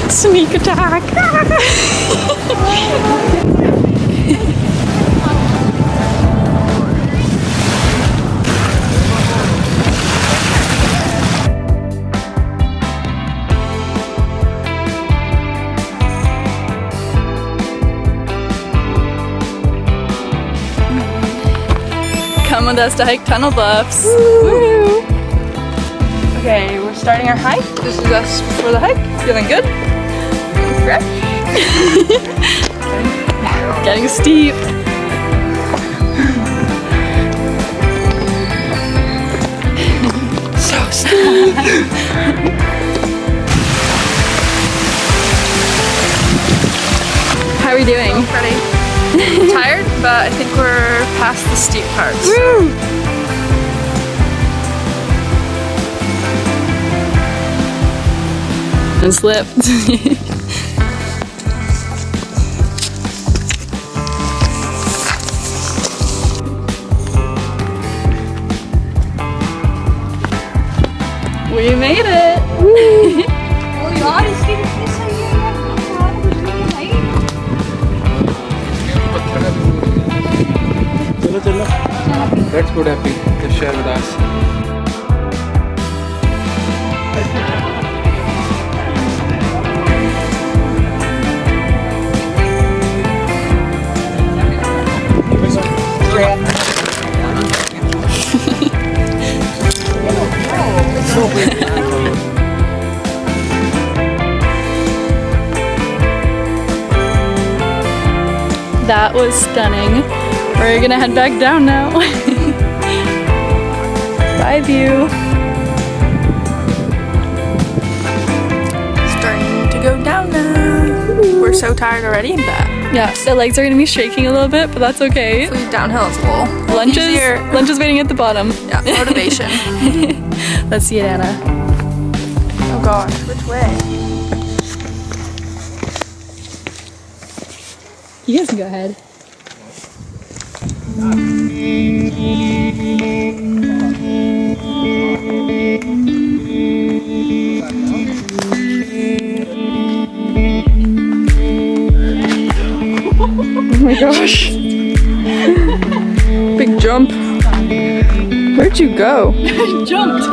Sneak attack. Come with us to hike Tunnel Bluffs. Woo. Okay, we're starting our hike. This is us before the hike. Feeling good? Feeling fresh? Getting steep. So steep. How are we doing? Ready? Tired, but I think we're past the steep parts. Woo! And slipped. We made it! That's good, happy to share with us. That was stunning. We're gonna head back down now. Bye view. Starting to go down now. We're so tired already, but Yeah, the legs are gonna be shaking a little bit, but that's okay. hopefully downhill is a little Lunch easier. is waiting at the bottom. Yeah, motivation. Let's see it, Anna. Oh gosh, which way? You guys can go ahead. Oh my gosh. Big jump. Where'd you go? Jumped.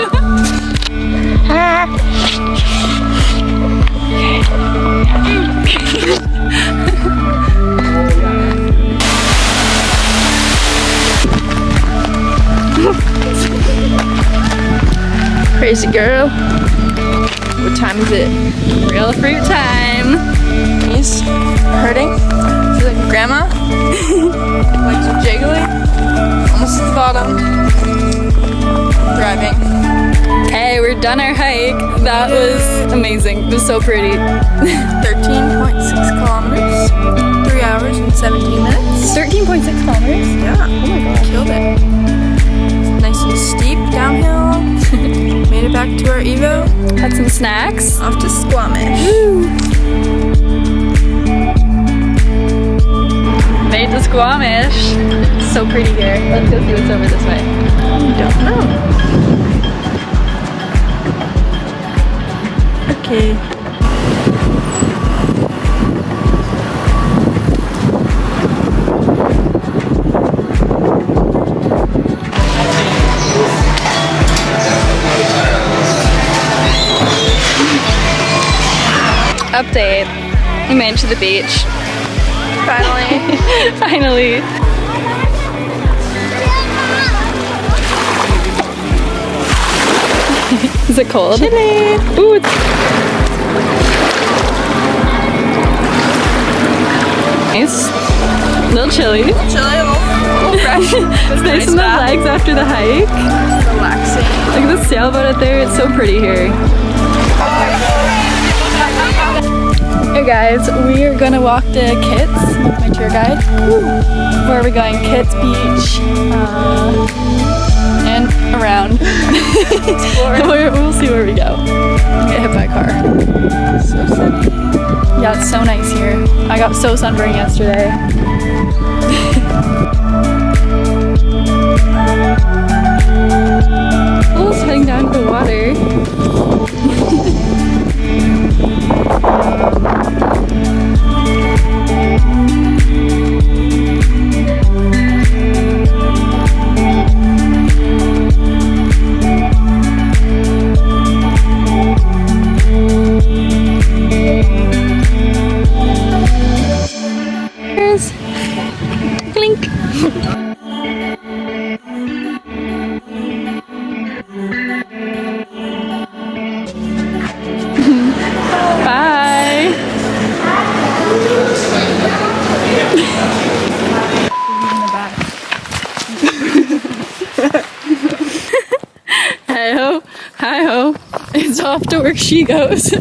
Crazy girl. What time is it? Real fruit time. Knees hurting. Feel like grandma. Legs are jiggling. Almost at the bottom. Driving. Okay, we're done our hike. That was amazing. It was so pretty. 13.6 kilometers. 3 hours and 17 minutes. 13.6 kilometers. Yeah. Oh my god. Killed it. Nice and steep downhill. Made it back to our Evo. Had some snacks. Off to Squamish. Made to Squamish. So pretty here. Let's go see what's over this way. Don't know. Okay. Update. We made it to the beach. Finally. Finally. Is it cold? Chilly. Ooh, it's nice. A little chilly. Chilly, a little fresh. It's nice in the legs after the hike. Relaxing. Look at the sailboat out there. It's so pretty here. Hey guys, we are gonna walk to Kitts, my tour guide. Where are we going? Kitts Beach, and around. We'll see where we go. Get hit by a car. So sunny. Yeah, it's so nice here. I got so sunburned yesterday. Oh, it's heading down to the water. she goes.